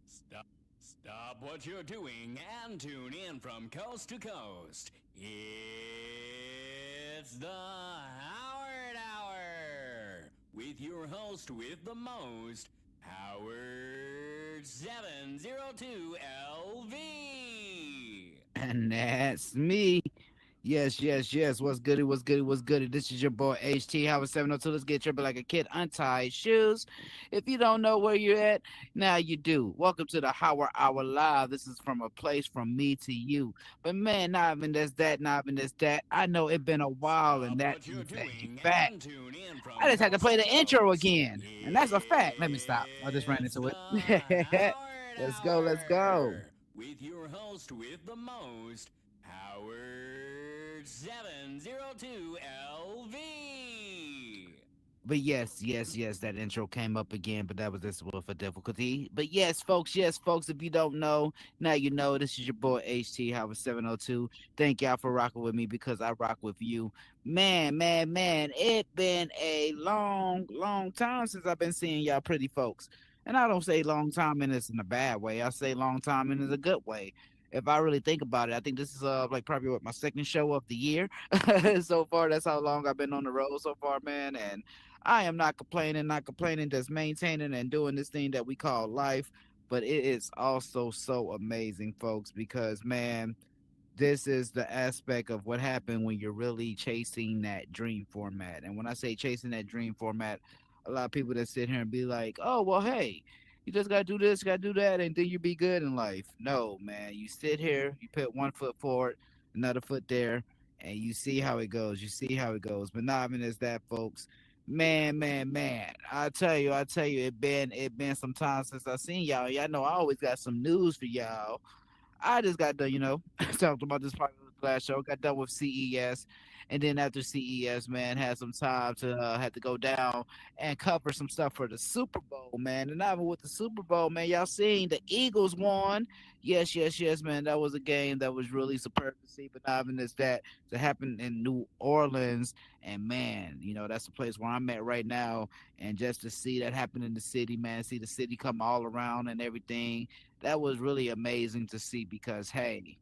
Stop, stop what you're doing and tune in from coast to coast. It's the Howard Hour with your host with the most, Howard 702 LV. And that's me. Yes, yes, yes. What's goody? What's goody? What's goody? This is your boy HT Howard 702. Let's get tripping like a kid. Untie his shoes. If you don't know where you're at, now you do. Welcome to the Howard Hour Live. This is from a place from me to you. But man, not even this that, not even this that. I know it been a while, and Stop that what you're is a doing fact. and tune in I from just had to coast play to the intro coast. again, and that's a fact. Let me stop. I just ran It's into the it. Howard Let's go. Let's go. Hour with your host with the most, Howard 702 LV. But yes, yes, yes, that intro came up again, but that was this one for difficulty. But yes, folks, if you don't know, now you know. This is your boy HT Howard 702. Thank y'all for rocking with me because I rock with you. Man, it been a long time since I've been seeing y'all pretty folks. And I don't say long time in this in a bad way. I say long time in a good way. If I really think about it, I think this is like probably what my second show of the year so far. That's how long I've been on the road so far, man. And I am not complaining, just maintaining and doing this thing that we call life. But it is also so amazing, folks, because man, this is the aspect of what happened when you're really chasing that dream format. And when I say chasing that dream format, a lot of people that sit here and be like, oh, well, hey, you just got to do this, got to do that, and then you be good in life. No, man. You sit here, you put one foot forward, another foot there, and you see how it goes. You see how it goes. But not even as that, folks. Man. I tell you, it been some time since I seen y'all. Y'all know I always got some news for y'all. I just got done, talked about this part of the last show. Got done with CES, and then after CES, man, had some time to had to go down and cover some stuff for the Super Bowl, man. And not even with the Super Bowl, man, y'all seen the Eagles won. Yes, man. That was a game that was really superb to see. But not even is that to happen in New Orleans, and man, that's the place where I'm at right now. And just to see that happen in the city, man, see the city come all around and everything, that was really amazing to see because hey,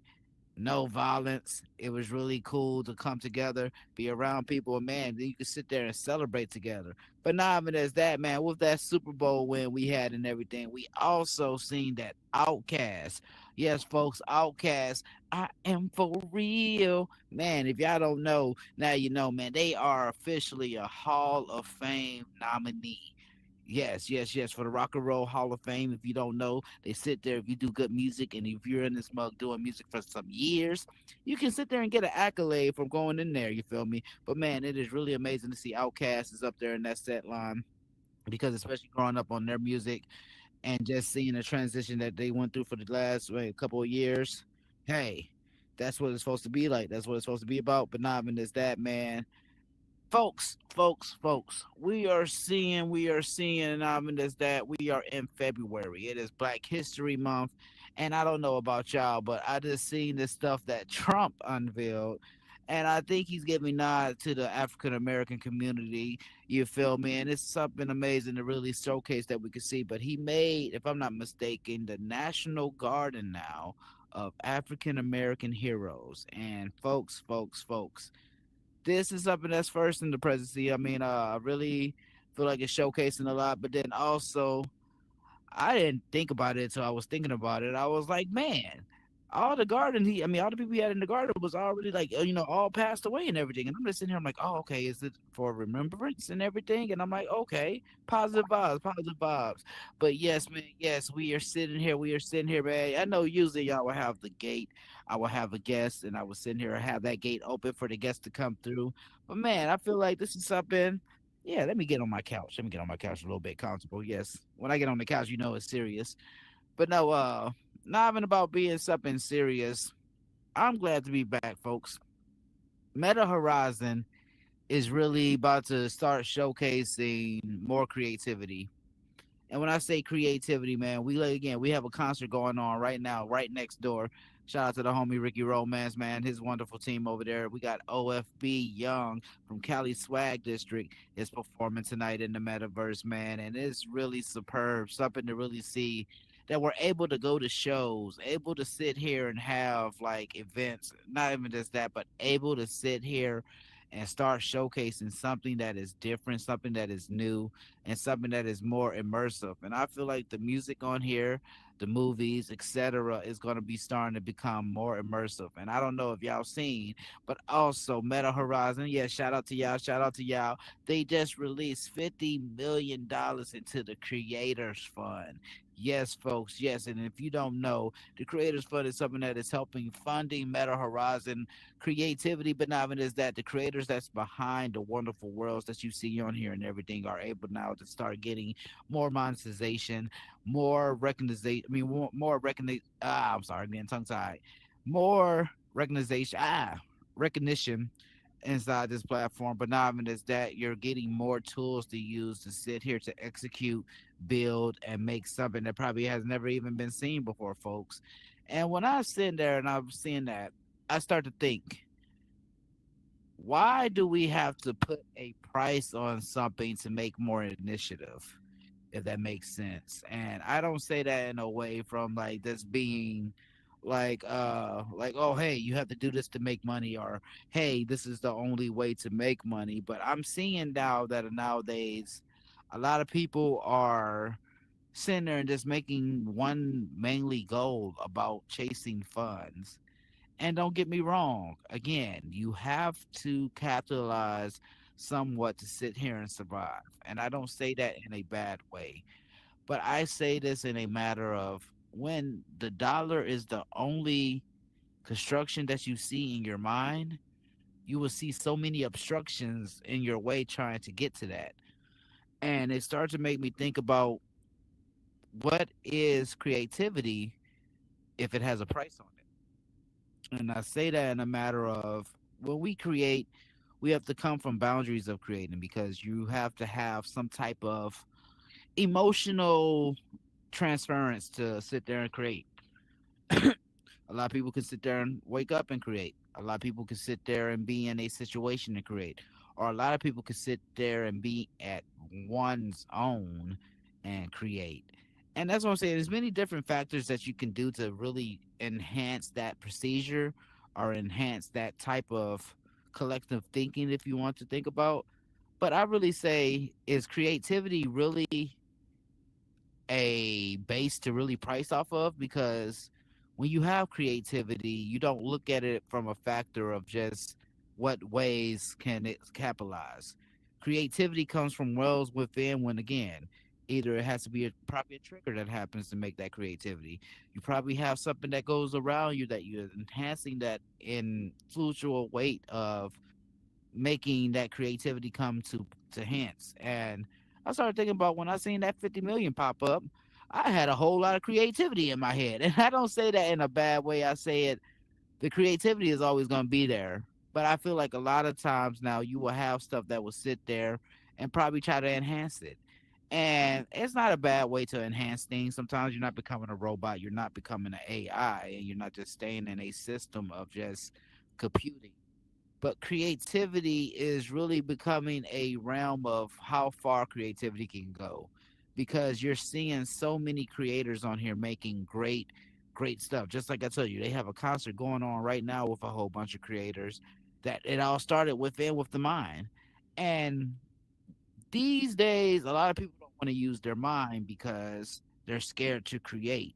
no violence. It was really cool to come together, be around people, and man, you could sit there and celebrate together. But not even as that, man, with that Super Bowl win we had and everything, we also seen that Outcast. Yes, folks, Outcast. I am for real. Man, if y'all don't know, now you know, man, they are officially a Hall of Fame nominee. Yes, for the Rock and Roll Hall of Fame. If you don't know, they sit there. If you do good music and if you're in this mug doing music for some years, you can sit there and get an accolade from going in there. You feel me? But man, it is really amazing to see Outkast is up there in that set line because especially growing up on their music and just seeing the transition that they went through for the last couple of years. Hey, that's what it's supposed to be like. That's what it's supposed to be about. But not even as that, man, folks, we are seeing, and I mean, is that we are in February. It is Black History Month, and I don't know about y'all, but I just seen this stuff that Trump unveiled, and I think he's giving nod to the African American community. You feel me? And it's something amazing to really showcase that we can see. But he made, if I'm not mistaken, the National Garden now of African American heroes, and folks, this is something that's first in the presidency. I mean, I really feel like it's showcasing a lot, but then also I didn't think about it until I was thinking about it. I was like, man, all the people he had in the garden was already like, all passed away and everything. And I'm just sitting here, I'm like, oh, okay, is it for remembrance and everything? And I'm like, okay, positive vibes. But yes, man, yes, we are sitting here, man. I know usually y'all will have the gate, I will have a guest, and I will sit here and have that gate open for the guest to come through. But man, I feel like this is something. Yeah, let me get on my couch. Let me get on my couch a little bit comfortable. Yes. When I get on the couch, you know it's serious. But no, not even about being something serious. I'm glad to be back, folks. Meta Horizon is really about to start showcasing more creativity. And when I say creativity, man, we have a concert going on right now, right next door. Shout out to the homie Ricky Romance, man. His wonderful team over there. We got OFB Young from Cali Swag District is performing tonight in the metaverse, man. And it's really superb. Something to really see that we're able to go to shows, able to sit here and have like events, not even just that, but able to sit here and start showcasing something that is different, something that is new, and something that is more immersive. And I feel like the music on here, the movies, etc., is going to be starting to become more immersive. And I don't know if y'all seen, but also Meta Horizon. Yeah, shout out to y'all. Shout out to y'all. They just released $50 million into the Creators Fund. Yes, folks. Yes, and if you don't know, the Creators Fund is something that is helping funding Meta Horizon creativity, but not even is that the creators that's behind the wonderful worlds that you see on here and everything are able now to start getting more monetization, more recognition. I mean, more recognition. I'm sorry, I'm getting tongue tied. More recognition. Recognition inside this platform. But not even is that you're getting more tools to use to sit here to execute, build, and make something that probably has never even been seen before, folks. And when I sit there and I'm seeing that, I start to think, why do we have to put a price on something to make more initiative? If that makes sense. And I don't say that in a way from like this being like oh hey, you have to do this to make money, or hey, this is the only way to make money. But I'm seeing now that nowadays a lot of people are sitting there and just making one mainly goal about chasing funds. And don't get me wrong, again, you have to capitalize somewhat to sit here and survive. And I don't say that in a bad way, but I say this in a matter of when the dollar is the only construction that you see in your mind, you will see so many obstructions in your way trying to get to that. And it starts to make me think about what is creativity if it has a price on it. And I say that in a matter of when we create, we have to come from boundaries of creating because you have to have some type of emotional transference to sit there and create. A lot of people can sit there and wake up and create. A lot of people can sit there and be in a situation to create. Or a lot of people can sit there and be at one's own and create. And that's what I'm saying. There's many different factors that you can do to really enhance that procedure or enhance that type of collective thinking if you want to think about. But I really say, is creativity really a base to really price off of? Because when you have creativity, you don't look at it from a factor of just what ways can it capitalize. Creativity comes from wells within when again, either it has to be probably a trigger that happens to make that creativity. You probably have something that goes around you that you're enhancing that influential weight of making that creativity come to hence. And I started thinking about when I seen that 50 million pop up, I had a whole lot of creativity in my head. And I don't say that in a bad way. I say it, the creativity is always going to be there. But I feel like a lot of times now you will have stuff that will sit there and probably try to enhance it. And it's not a bad way to enhance things. Sometimes you're not becoming a robot, you're not becoming an AI, and you're not just staying in a system of just computing, but creativity is really becoming a realm of how far creativity can go because you're seeing so many creators on here making great stuff. Just like I told you, they have a concert going on right now with a whole bunch of creators that it all started within with the mind. And these days a lot of people don't want to use their mind because they're scared to create.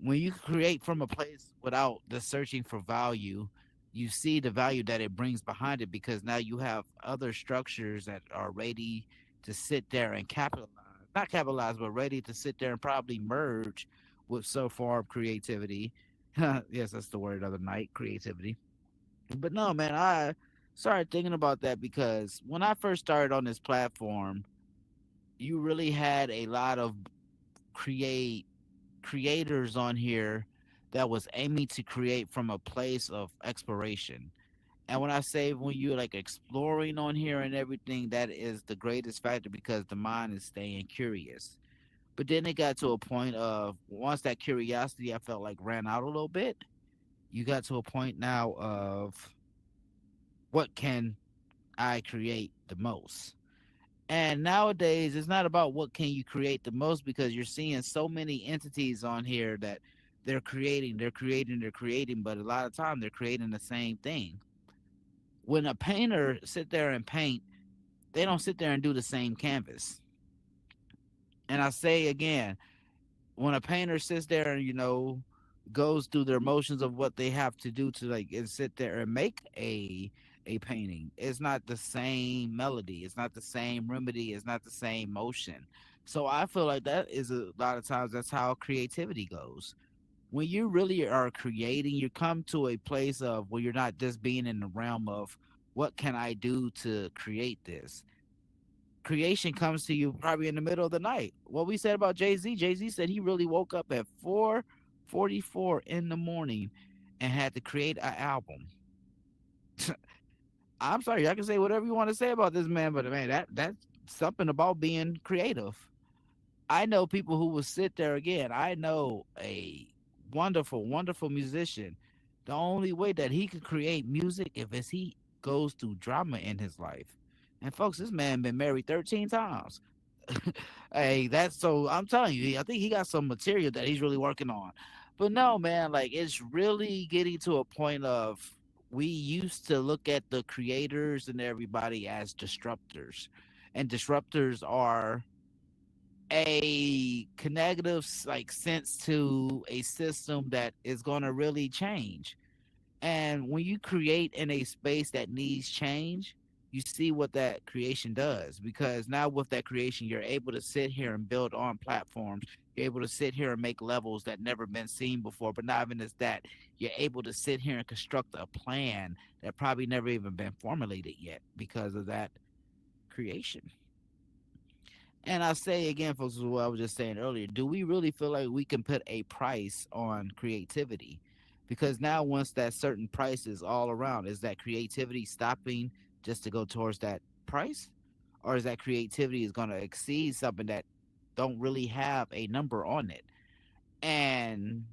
When you create from a place without the searching for value, you see the value that it brings behind it because now you have other structures that are ready to sit there and capitalize. Not capitalize, but ready to sit there and probably merge with so far creativity. Yes, that's the word of the night, creativity. But no, man, I started thinking about that because when I first started on this platform, you really had a lot of create creators on here that was aiming to create from a place of exploration. And when I say when you're like exploring on here and everything, that is the greatest factor because the mind is staying curious. But then it got to a point of once that curiosity I felt like ran out a little bit, You got to a point now of what can I create the most? And nowadays, it's not about what can you create the most because you're seeing so many entities on here that they're creating, but a lot of time they're creating the same thing. When a painter sit there and paint, they don't sit there and do the same canvas. And I say again, when a painter sits there and goes through their motions of what they have to do to like and sit there and make a painting, it's not the same melody, it's not the same remedy, it's not the same motion. So I feel like that is a lot of times that's how creativity goes. When you really are creating, you come to a place of where you're not just being in the realm of what can I do to create this. Creation comes to you probably in the middle of the night. What we said about Jay-Z, Jay-Z said he really woke up at 4:44 in the morning and had to create an album. I'm sorry, I can say whatever you want to say about this man, but man, that's something about being creative. I know people who will sit there again. I know a wonderful, wonderful musician. The only way that he could create music if is he goes through drama in his life. And folks, this man been married 13 times. Hey, that's so I'm telling you, I think he got some material that he's really working on. But no, man, like it's really getting to a point of we used to look at the creators and everybody as disruptors. And disruptors are a connective like sense to a system that is going to really change. And when you create in a space that needs change, you see what that creation does. Because now with that creation, you're able to sit here and build on platforms. You're able to sit here and make levels that never been seen before. But not even as that, you're able to sit here and construct a plan that probably never even been formulated yet because of that creation. And I say again, folks, is what I was just saying earlier. Do we really feel like we can put a price on creativity? Because now, once that certain price is all around, is that creativity stopping just to go towards that price, or is that creativity is going to exceed something that don't really have a number on it? And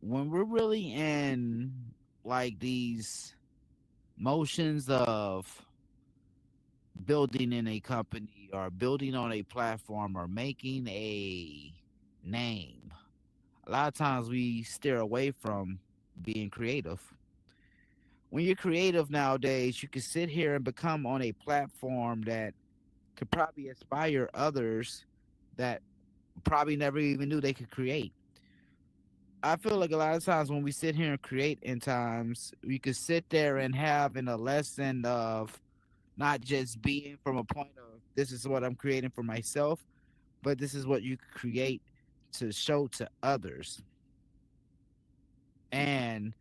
when we're really in like these motions of building in a company or building on a platform or making a name, a lot of times we steer away from being creative. When you're creative nowadays, you can sit here and become on a platform that could probably inspire others that probably never even knew they could create. I feel like a lot of times when we sit here and create in times, we could sit there and have in a lesson of not just being from a point of this is what I'm creating for myself, but this is what you create to show to others. And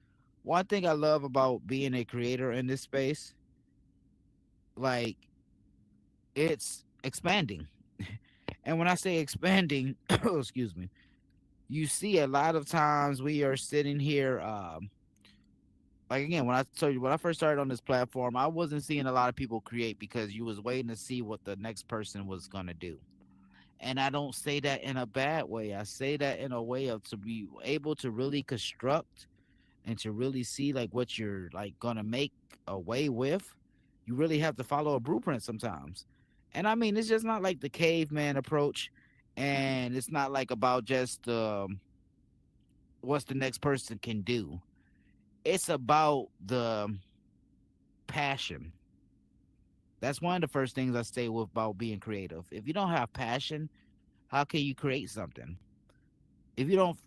one thing I love about being a creator in this space, like it's expanding. And when I say expanding, excuse me, you see a lot of times we are sitting here. Like again, when I told you when I first started on this platform, I wasn't seeing a lot of people create because you was waiting to see what the next person was gonna do. And I don't say that in a bad way. I say that in a way of to be able to really construct and to really see like what you're like gonna make away with. You really have to follow a blueprint sometimes. And I mean, it's just not like the caveman approach, and it's not like about just what's the next person can do. It's about the passion. That's one of the first things I say with about being creative. If you don't have passion, how can you create something? If you don't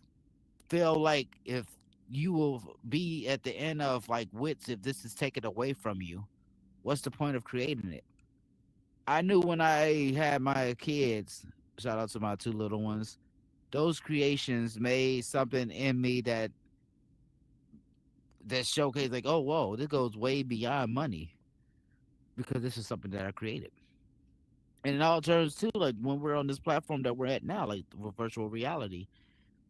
feel like if you will be at the end of like wits if this is taken away from you, what's the point of creating it? I knew when I had my kids, shout out to my two little ones, those creations made something in me that showcased like, oh whoa, this goes way beyond money because this is something that I created. And in all terms too, like when we're on this platform that we're at now, like with virtual reality,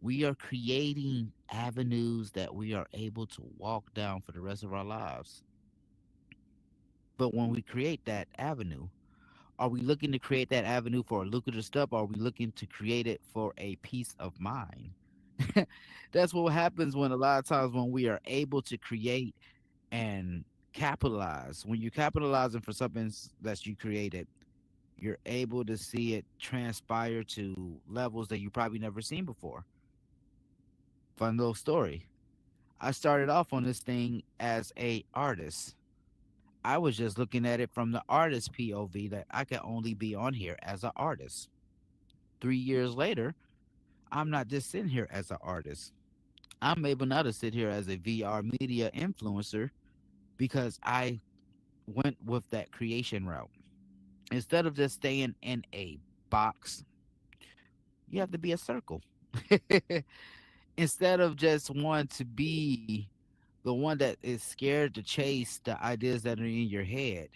we are creating avenues that we are able to walk down for the rest of our lives. But when we create that avenue, are we looking to create that avenue for lucrative stuff? Or are we looking to create it for a peace of mind? That's what happens when a lot of times when we are able to create and capitalize. When you're capitalizing for something that you created, you're able to see it transpire to levels that you probably never seen before. Fun little story. I started off on this thing as a artist. I was just looking at it from the artist POV that I can only be on here as an artist. 3 years later, I'm not just sitting here as an artist. I'm able now to sit here as a VR media influencer because I went with that creation route. Instead of just staying in a box, you have to be a circle. Instead of just wanting to be the one that is scared to chase the ideas that are in your head,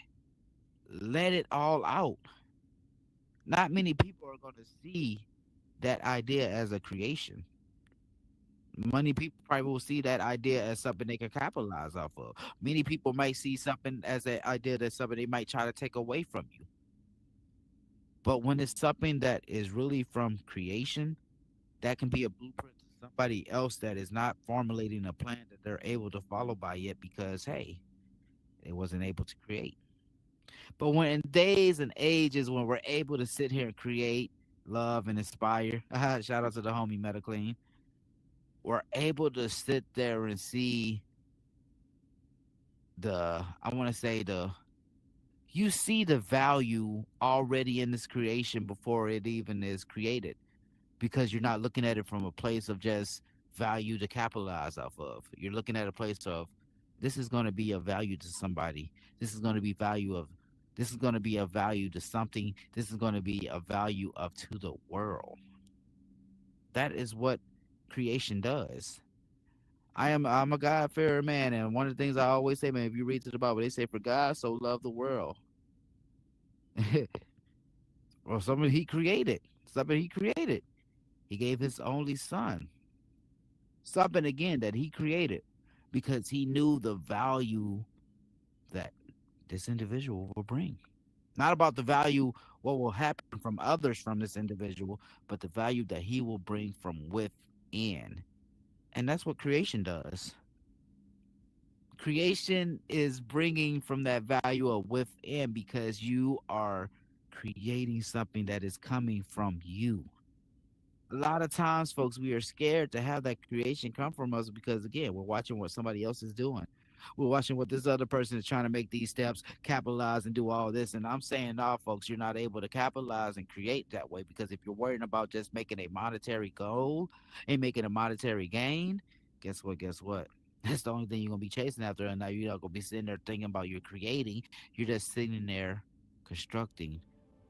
let it all out. Not many people are going to see that idea as a creation. Many people probably will see that idea as something they can capitalize off of. Many people might see something as an idea that's something they might try to take away from you. But when it's something that is really from creation, that can be a blueprint to somebody else that is not formulating a plan that they're able to follow by yet because, hey, they wasn't able to create. But when in days and ages when we're able to sit here and create, love, and inspire, shout out to the homie MetaClean, we're able to sit there and see I want to say you see the value already in this creation before it even is created because you're not looking at it from a place of just value to capitalize off of. You're looking at a place of this is going to be a value to somebody. This is going to be value of this is going to be a value to something. This is going to be a value of to the world. That is what creation does. I'm a God fearing man, and one of the things I always say, man, if you read to the Bible, they say, "For God so loved the world." Or something He created, something He created. He gave His only Son, something again that He created, because He knew the value that this individual will bring. Not about the value what will happen from others from this individual, but the value that He will bring from within, and that's what creation does. Creation is bringing from that value of within because you are creating something that is coming from you. A lot of times, folks, we are scared to have that creation come from us because, again, we're watching what somebody else is doing. We're watching what this other person is trying to make these steps, capitalize and do all this. And I'm saying, no, folks, you're not able to capitalize and create that way because if you're worrying about just making a monetary goal and making a monetary gain, guess what? Guess what? That's the only thing you're gonna be chasing after, and now you're not gonna be sitting there thinking about you're creating. You're just sitting there constructing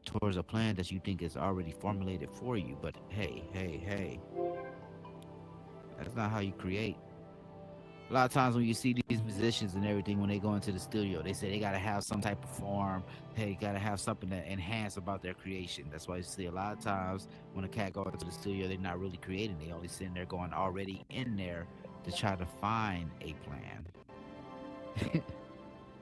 towards a plan that you think is already formulated for you. But hey, hey, hey, that's not how you create. A lot of times when you see these musicians and everything, when they go into the studio, they say they gotta have some type of form. Hey, gotta have something that enhance about their creation. That's why you see a lot of times when a cat goes into the studio, they're not really creating. They only sitting there going already in there to try to find a plan.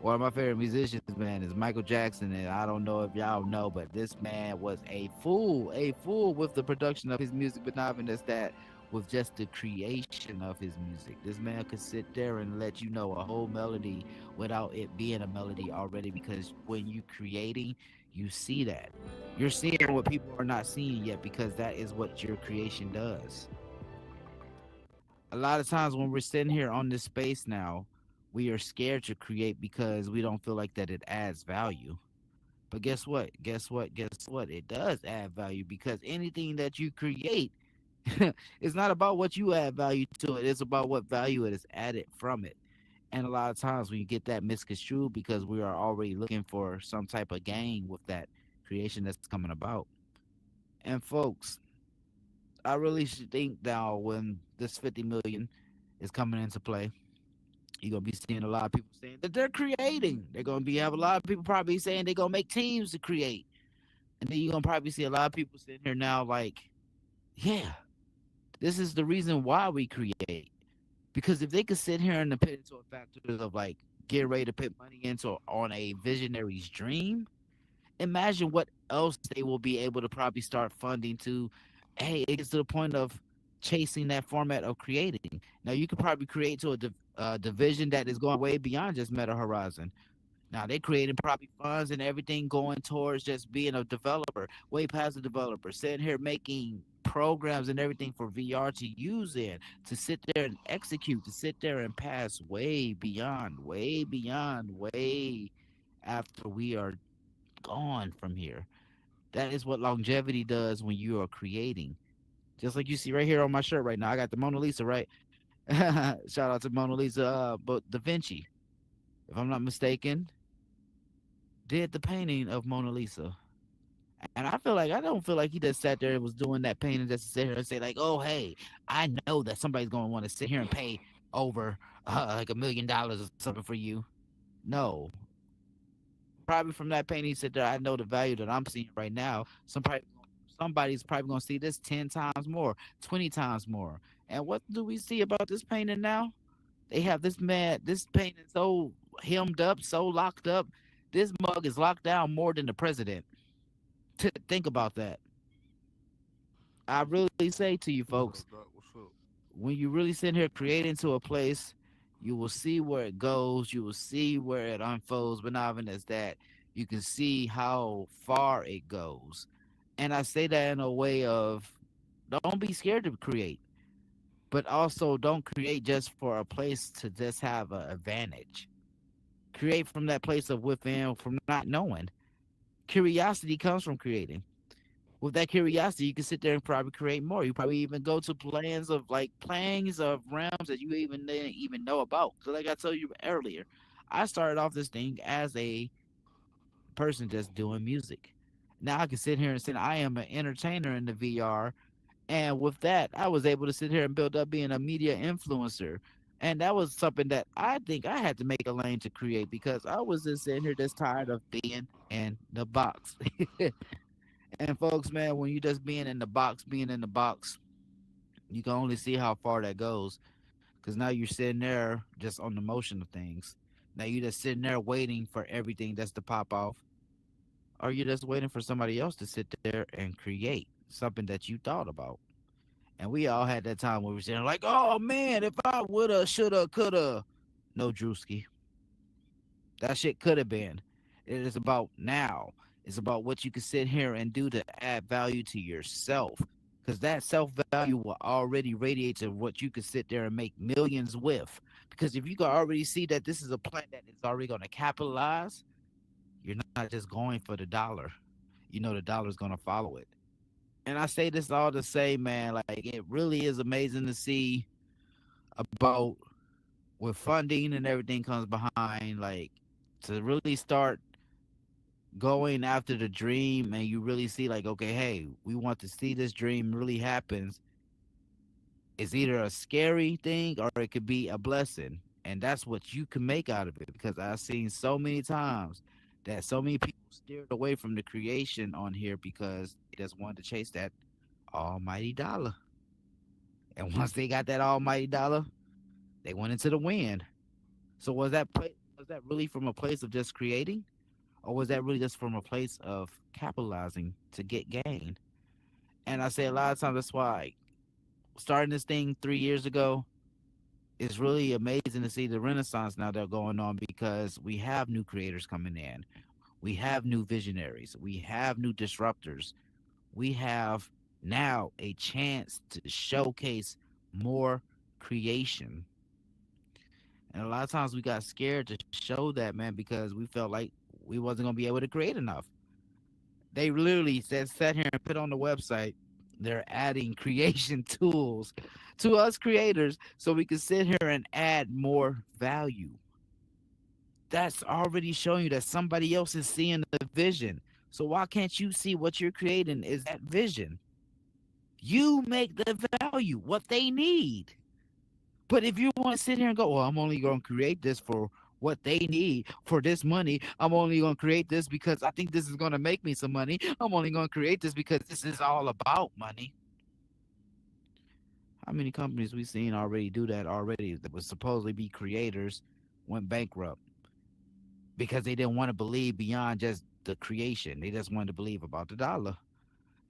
One of my favorite musicians, man, is Michael Jackson, and I don't know if y'all know, but this man was a fool with the production of his music, but not even just that, with just the creation of his music. This man could sit there and let you know a whole melody without it being a melody already, because when you creating, you see that. You're seeing what people are not seeing yet, because that is what your creation does. A lot of times when we're sitting here on this space now, we are scared to create because we don't feel like that it adds value. But guess what? Guess what? Guess what? It does add value because anything that you create it's not about what you add value to it. It's about what value it is added from it. And a lot of times when you get that misconstrued because we are already looking for some type of gain with that creation that's coming about. And folks, I really should think now when this 50 million is coming into play, you're gonna be seeing a lot of people saying that they're creating. They're gonna be have a lot of people probably saying they're gonna make teams to create. And then you're gonna probably see a lot of people sitting here now like, yeah, this is the reason why we create. Because if they could sit here and put into a factors of like get ready to put money into on a visionary's dream, imagine what else they will be able to probably start funding to. Hey, it gets to the point of chasing that format of creating. Now you could probably create to a division that is going way beyond just Meta Horizon. Now they creating probably funds and everything going towards just being a developer, way past a developer, sitting here making programs and everything for VR to use in, to sit there and execute, to sit there and pass way beyond, way after we are gone from here. That is what longevity does when you are creating. Just like you see right here on my shirt right now, I got the Mona Lisa, right? Shout out to Mona Lisa, but Da Vinci, if I'm not mistaken, did the painting of Mona Lisa. And I feel like I don't feel like he just sat there and was doing that painting just to sit here and say like, oh hey, I know that somebody's gonna want to sit here and pay over like $1 million or something for you. No, probably from that painting he said there, I know the value that I'm seeing right now. Somebody's probably gonna see this 10 times more, 20 times more. And what do we see about this painting now? They have this painting so hemmed up, so locked up. This mug is locked down more than the president. Think about that. I really say to you What folks, up, Doc? What's up? when you really sit here creating to a place, you will see where it goes, you will see where it unfolds, but not even as that, you can see how far it goes. And I say that in a way of don't be scared to create, but also don't create just for a place to just have an advantage. Create from that place of within, from not knowing. Curiosity comes from creating. With that curiosity, you can sit there and probably create more. You probably even go to plans of realms that you even didn't even know about. So like I told you earlier, I started off this thing as a person just doing music. Now I can sit here and say I am an entertainer in the VR, and with that, I was able to sit here and build up being a media influencer. And that was something that I think I had to make a lane to create because I was just sitting here just tired of being in the box. And folks, man, when you just being in the box, you can only see how far that goes. Because now you're sitting there just on the motion of things. Now you're just sitting there waiting for everything that's to pop off, or you're just waiting for somebody else to sit there and create something that you thought about. And we all had that time where we were saying like, "Oh man, if I woulda, shoulda, coulda." No, Drewski, that shit could have been. It is about now. It's about what you can sit here and do to add value to yourself. Because that self value will already radiate to what you could sit there and make millions with. Because if you can already see that this is a plan that is already going to capitalize, you're not just going for the dollar. You know the dollar's going to follow it. And I say this all to say, man, like it really is amazing to see about with funding and everything comes behind, like to really start going after the dream and you really see like okay hey we want to see this dream really happens. It's either a scary thing or it could be a blessing, and that's what you can make out of it because I've seen so many times that so many people steered away from the creation on here because they just wanted to chase that almighty dollar, and once they got that almighty dollar they went into the wind. So was that really from a place of just creating, or was that really just from a place of capitalizing to get gain? And I say a lot of times that's why starting this thing 3 years ago is really amazing to see the renaissance now that's going on because we have new creators coming in. We have new visionaries. We have new disruptors. We have now a chance to showcase more creation. And a lot of times we got scared to show that, man, because we felt like we wasn't going to be able to create enough. They literally sat here and put on the website they're adding creation tools to us creators so we can sit here and add more value. That's already showing you that somebody else is seeing the vision. So why can't you see what you're creating is that vision? You make the value what they need. But if you want to sit here and go, well, I'm only going to create this for what they need for this money. I'm only going to create this because I think this is going to make me some money. I'm only going to create this because this is all about money. How many companies we seen already do that already that was supposedly be creators went bankrupt because they didn't want to believe beyond just the creation. They just wanted to believe about the dollar.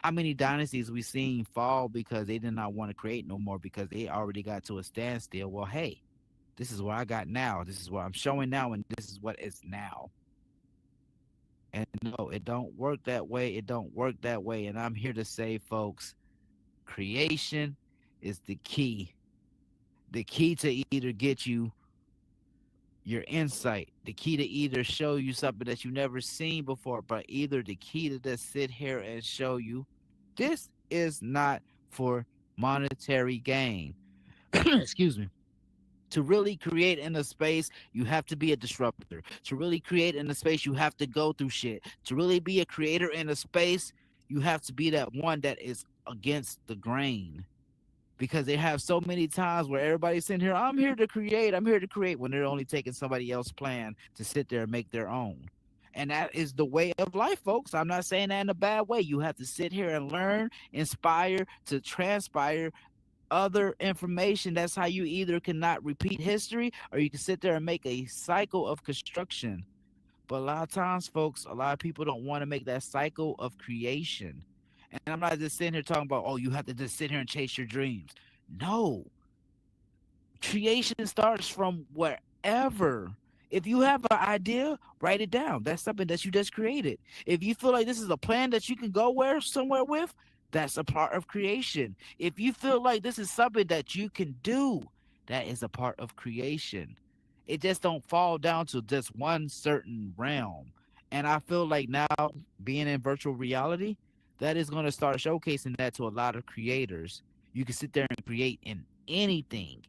How many dynasties we seen fall because they did not want to create no more because they already got to a standstill? Well, hey, this is what I got now. This is what I'm showing now, and this is what is now. And no, it don't work that way. It don't work that way. And I'm here to say, folks, creation is the key. The key to either get you your insight, the key to either show you something that you never seen before, but either the key to just sit here and show you this is not for monetary gain. Excuse me. To really create in a space, you have to be a disruptor. To really create in a space, you have to go through shit. To really be a creator in a space, you have to be that one that is against the grain. Because they have so many times where everybody's sitting here, I'm here to create, when they're only taking somebody else's plan to sit there and make their own. And that is the way of life, folks. I'm not saying that in a bad way. You have to sit here and learn, inspire, to transpire other information. That's how you either cannot repeat history or you can sit there and make a cycle of construction. But a lot of times, folks, a lot of people don't want to make that cycle of creation. And I'm not just sitting here talking about, oh, you have to just sit here and chase your dreams. No, creation starts from wherever. If you have an idea, write it down. That's something that you just created. If you feel like this is a plan that you can go where somewhere with, that's a part of creation. If you feel like this is something that you can do, that is a part of creation. It just don't fall down to just one certain realm. And I feel like now being in virtual reality, that is going to start showcasing that to a lot of creators. You can sit there and create in anything,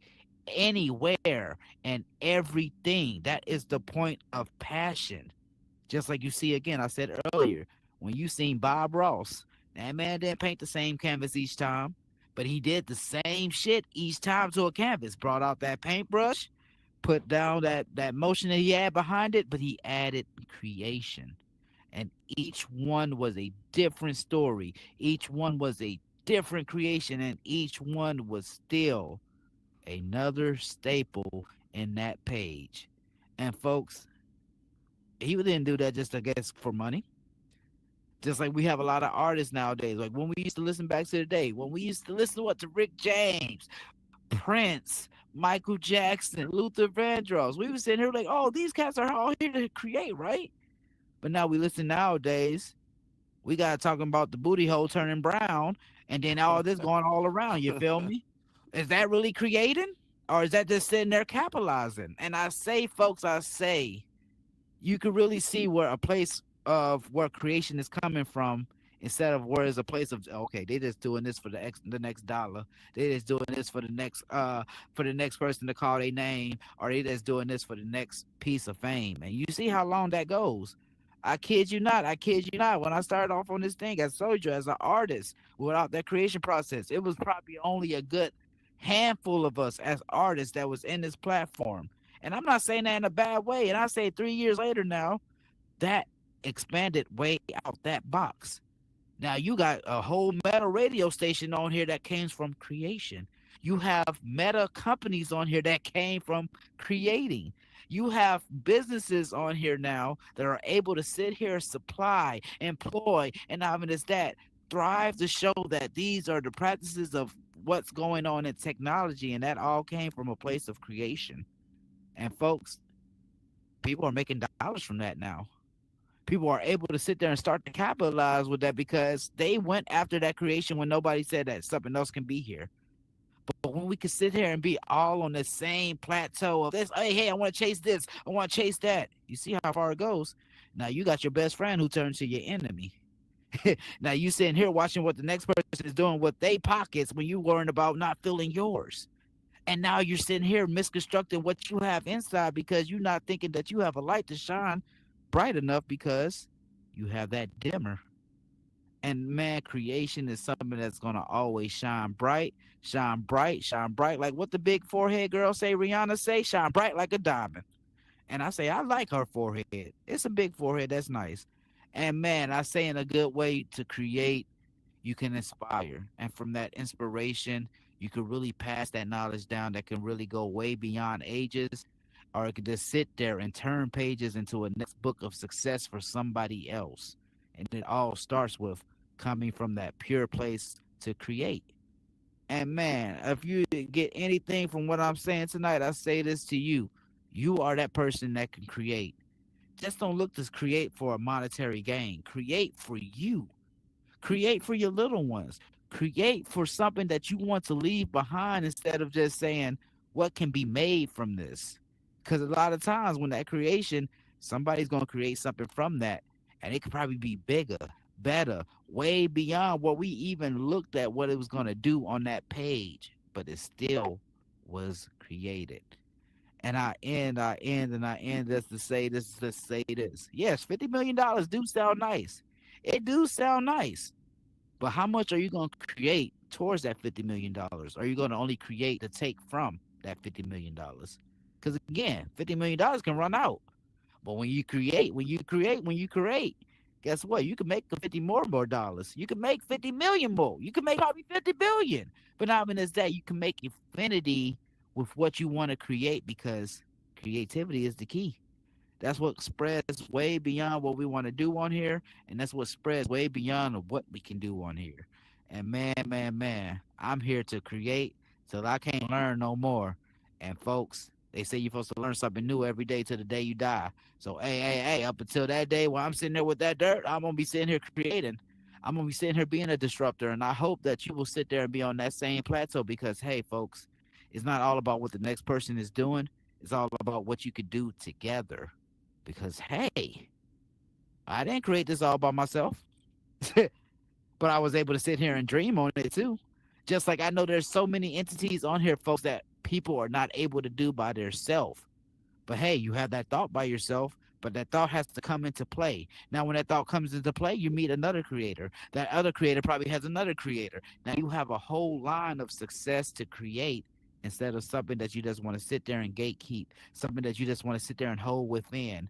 anywhere, and everything. That is the point of passion. Just like you see again, I said earlier, when you seen Bob Ross, that man didn't paint the same canvas each time, but he did the same shit each time to a canvas. Brought out that paintbrush, put down that motion that he had behind it, but he added creation. And each one was a different story. Each one was a different creation, and each one was still another staple in that page. And folks, he didn't do that just I guess for money. Just like we have a lot of artists nowadays. Like when we used to listen back to the day, when we used to listen to what to Rick James, Prince, Michael Jackson, Luther Vandross. We were sitting here like, oh, these cats are all here to create, right? But now we listen nowadays, we got talking about the booty hole turning brown, and then all this going all around. You feel me? Is that really creating? Or is that just sitting there capitalizing? And I say, folks, I say, you can really see where a place of where creation is coming from instead of where is a place of okay, they just doing this for the next dollar. They just doing this for the next person to call their name, or they just doing this for the next piece of fame. And you see how long that goes. I kid you not. I kid you not. When I started off on this thing as Soldier, as an artist, without that creation process, it was probably only a good handful of us as artists that was in this platform. And I'm not saying that in a bad way. And I say 3 years later now, that expanded way out that box. Now you got a whole meta radio station on here that came from creation. You have meta companies on here that came from creating. You have businesses on here now that are able to sit here, supply, employ, and not even just that, thrive to show that these are the practices of what's going on in technology, and that all came from a place of creation. And folks, people are making dollars from that now. People are able to sit there and start to capitalize with that because they went after that creation when nobody said that something else can be here. But when we can sit here and be all on the same plateau of this, hey, I want to chase this, I want to chase that. You see how far it goes. Now you got your best friend who turns to your enemy. Now you sitting here watching what the next person is doing with their pockets when you worrying about not filling yours. And now you're sitting here misconstructing what you have inside because you're not thinking that you have a light to shine bright enough because you have that dimmer. And man, creation is something that's gonna always shine bright, shine bright, shine bright. Like what the big forehead girl say, Rihanna say, shine bright like a diamond. And I say, I like her forehead. It's a big forehead, that's nice. And man, I say in a good way to create, you can inspire. And from that inspiration, you can really pass that knowledge down that can really go way beyond ages, or it could just sit there and turn pages into a next book of success for somebody else. And it all starts with coming from that pure place to create. And man, if you get anything from what I'm saying tonight, I say this to you. You are that person that can create. Just don't look to create for a monetary gain. Create for you. Create for your little ones. Create for something that you want to leave behind instead of just saying, what can be made from this? Because a lot of times when that creation, somebody's going to create something from that, and it could probably be bigger, better, way beyond what we even looked at what it was going to do on that page, but it still was created. And I end this to say this, to say this. Yes, $50 million do sound nice. It do sound nice. But how much are you going to create towards that $50 million? Are you going to only create to take from that $50 million? Because again, $50 million can run out. But when you create, guess what? You can make 50 more dollars. You can make 50 million more. You can make probably 50 billion. But not even as that, you can make infinity with what you want to create because creativity is the key. That's what spreads way beyond what we want to do on here, and that's what spreads way beyond of what we can do on here. And man, I'm here to create till I can't learn no more. And folks, they say you're supposed to learn something new every day till the day you die. So hey, up until that day while I'm sitting there with that dirt, I'm gonna be sitting here creating. I'm gonna be sitting here being a disruptor, and I hope that you will sit there and be on that same plateau because hey, folks, it's not all about what the next person is doing. It's all about what you could do together because hey, I didn't create this all by myself, but I was able to sit here and dream on it too. Just like I know there's so many entities on here, folks, that people are not able to do by themselves. But hey, you have that thought by yourself, but that thought has to come into play. Now, when that thought comes into play, you meet another creator. That other creator probably has another creator. Now you have a whole line of success to create instead of something that you just want to sit there and gatekeep, something that you just want to sit there and hold within.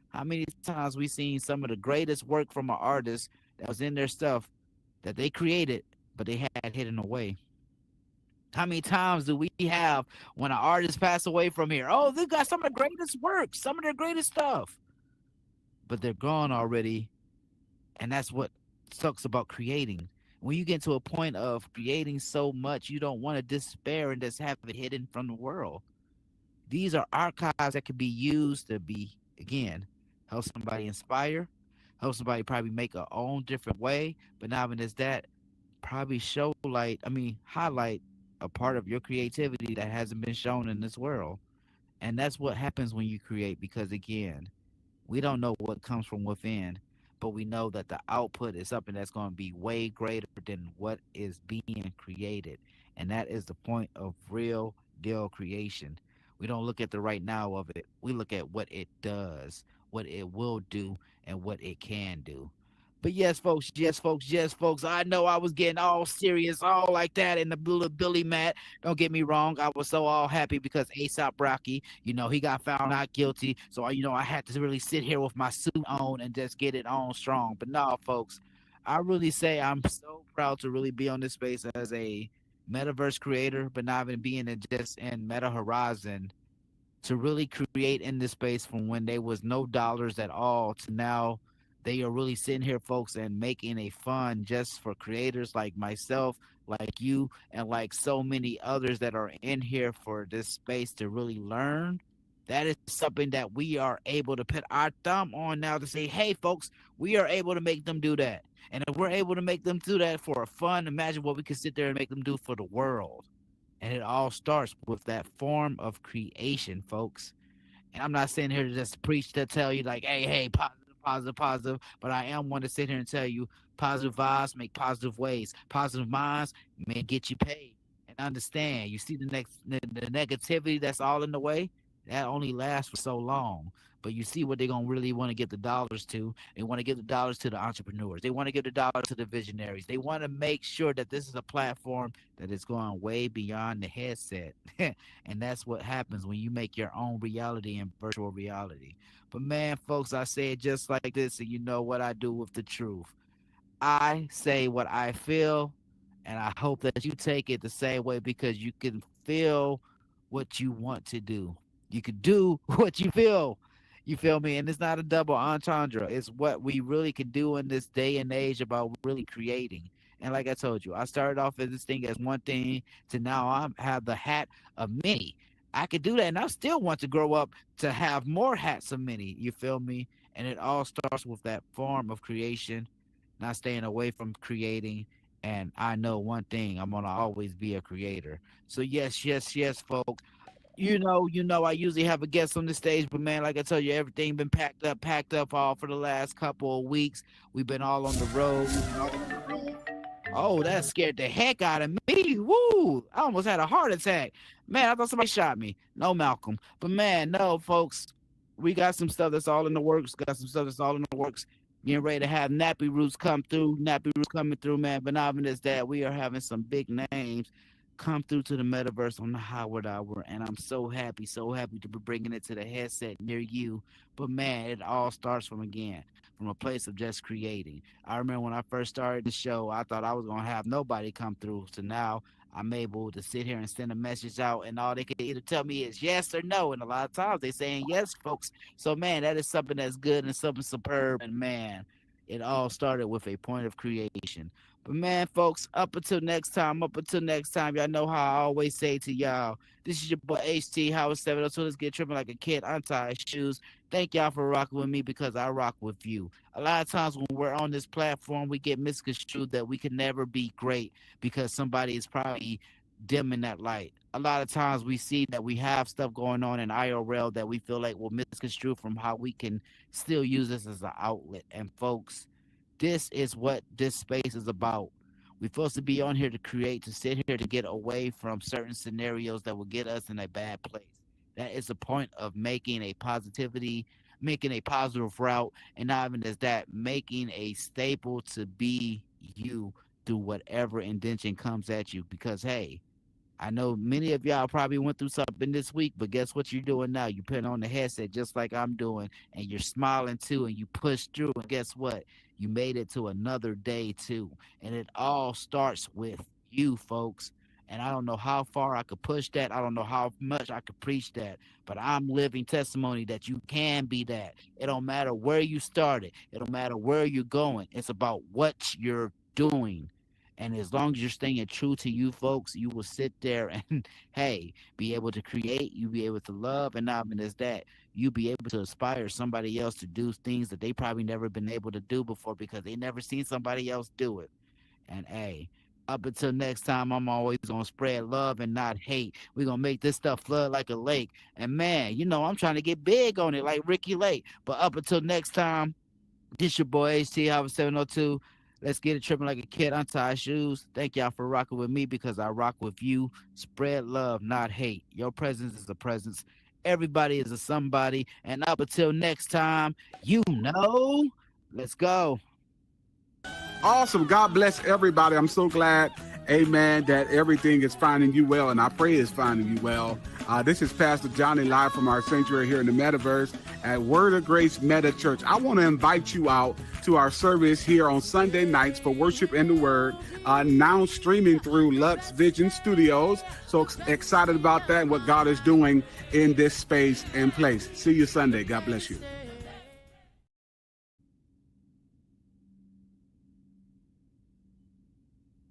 How many times we seen some of the greatest work from an artist that was in their stuff that they created, but they had hidden away? How many times do we have when an artist pass away from here? Oh, they've got some of the greatest work, some of their greatest stuff, but they're gone already. And that's what sucks about creating. When you get to a point of creating so much, you don't want to despair and just have it hidden from the world. These are archives that can be used to be, again, help somebody inspire, help somebody probably make a own different way. But not even as that, probably highlight a part of your creativity that hasn't been shown in this world. And that's what happens when you create because, again, we don't know what comes from within, but we know that the output is something that's going to be way greater than what is being created. And that is the point of real deal creation. We don't look at the right now of it. We look at what it does, what it will do, and what it can do. But yes, folks. I know I was getting all serious, all like that in the Billy Matt. Don't get me wrong. I was so all happy because ASAP Rocky, he got found not guilty. So, I had to really sit here with my suit on and just get it on strong. But no, folks, I really say I'm so proud to really be on this space as a metaverse creator, but not even being just in Meta Horizon to really create in this space from when there was no dollars at all to now they are really sitting here folks and making a fun just for creators like myself, like you, and like so many others that are in here for this space to really learn. That is something that we are able to put our thumb on now to say, hey folks, we are able to make them do that. And if we're able to make them do that for a fun, imagine what we could sit there and make them do for the world. And it all starts with that form of creation, folks. And I'm not sitting here to just preach to tell you like, hey, positive. But I am one to sit here and tell you positive vibes make positive ways. Positive minds may get you paid. And understand, you see the negativity that's all in the way, that only lasts for so long. But you see what they're gonna really want to get the dollars to. They want to give the dollars to the entrepreneurs. They want to give the dollars to the visionaries. They want to make sure that this is a platform that is going way beyond the headset. And that's what happens when you make your own reality and virtual reality. But man, folks, I say it just like this, and you know what I do with the truth. I say what I feel, and I hope that you take it the same way because you can feel what you want to do. You can do what you feel. You feel me? And it's not a double entendre. It's what we really can do in this day and age about really creating. And like I told you, I started off as this thing as one thing to now I have the hat of many. I could do that, and I still want to grow up to have more hats of many. You feel me? And it all starts with that form of creation, not staying away from creating. And I know one thing: I'm gonna always be a creator. So yes, yes, yes, folks. I usually have a guest on the stage, but man, like I told you, everything been packed up all for the last couple of weeks. We've been all on the road. Oh, that scared the heck out of me. Woo! I almost had a heart attack. Man, I thought somebody shot me. No, Malcolm. But man, no, folks. We got some stuff that's all in the works. Got some stuff that's all in the works. Getting ready to have Nappy Roots come through. Nappy Roots coming through, man. But not even as that, we are having some big names come through to the metaverse on the Howard Hour. And I'm so happy to be bringing it to the headset near you. But man, it all starts from a place of just creating. I remember when I first started the show, I thought I was gonna have nobody come through. So now I'm able to sit here and send a message out, and all they can either tell me is yes or no. And a lot of times they saying yes, folks. So man, that is something that's good and something superb. And man, it all started with a point of creation. But man, folks, up until next time, y'all know how I always say to y'all, this is your boy HT Howard 702. Let's get tripping like a kid, untie his shoes. Thank y'all for rocking with me because I rock with you. A lot of times when we're on this platform, we get misconstrued that we can never be great because somebody is probably dimming that light. A lot of times we see that we have stuff going on in IRL that we feel like will misconstrue from how we can still use this as an outlet. And folks, this is what this space is about. We're supposed to be on here to create, to sit here to get away from certain scenarios that will get us in a bad place. That is the point of making a positive route, and not even as that, making a staple to be you through whatever intention comes at you. Because hey, I know many of y'all probably went through something this week, but guess what you're doing now? You put on the headset just like I'm doing, and you're smiling too, and you push through. And guess what? You made it to another day too. And it all starts with you, folks. And I don't know how far I could push that. I don't know how much I could preach that, but I'm living testimony that you can be that. It don't matter where you started. It don't matter where you're going. It's about what you're doing. And as long as you're staying true to you, folks, you will sit there and, hey, be able to create, you be able to love, and not even as that, you be able to inspire somebody else to do things that they probably never been able to do before because they never seen somebody else do it. And hey, up until next time, I'm always gonna spread love and not hate. We're gonna make this stuff flood like a lake. And man, I'm trying to get big on it like Ricky Lake. But up until next time, this your boy HT Howard 702. Let's get it tripping like a kid, untie shoes. Thank y'all for rocking with me because I rock with you. Spread love, not hate. Your presence is a presence. Everybody is a somebody. And up until next time, let's go. Awesome. God bless everybody. I'm so glad, amen, that everything is finding you well, and I pray it's finding you well. This is Pastor Johnny live from our sanctuary here in the Metaverse at Word of Grace Meta Church. I want to invite you out to our service here on Sunday nights for worship and the Word, now streaming through Lux Vision Studios. So excited about that and what God is doing in this space and place. See you Sunday. God bless you.